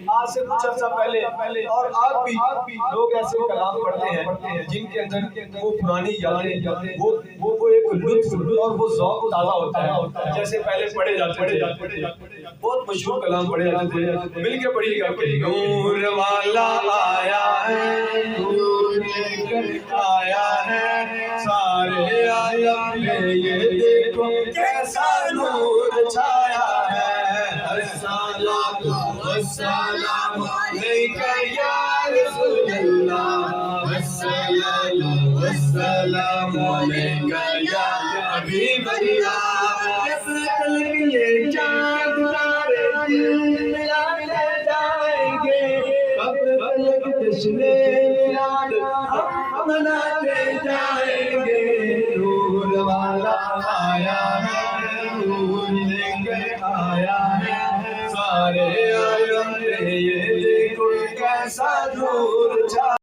آج سے کچھ عرصہ پہلے اور آپ بھی لوگ ایسے کلام پڑھتے ہیں جن کے اندر وہ پرانی یادیں وہ ایک لطف اور وہ ذوق تازہ ہوتا ہے جیسے پہلے پڑھے جاتے تھے بہت مشہور کلام پڑھے جاتے تھے مل کے پڑھیے گا کہ نور والا آیا ہے نور لے کر آیا ہے سارے عالم میں یہ دیکھو کیسا نور چھایا ہے السلام علیکہ یا رسول اللہ السلام علیکہ یا حبیب اللہ کس قلب یہ چاند تارے دل ملاتے جائیں گے کب تلک جشن میلاد ہم مناتے جائیں گے نور والا آیا ہے نور لے کر آیا ہے سارے عالم میں یہ دیکھو کیسا نور چھایا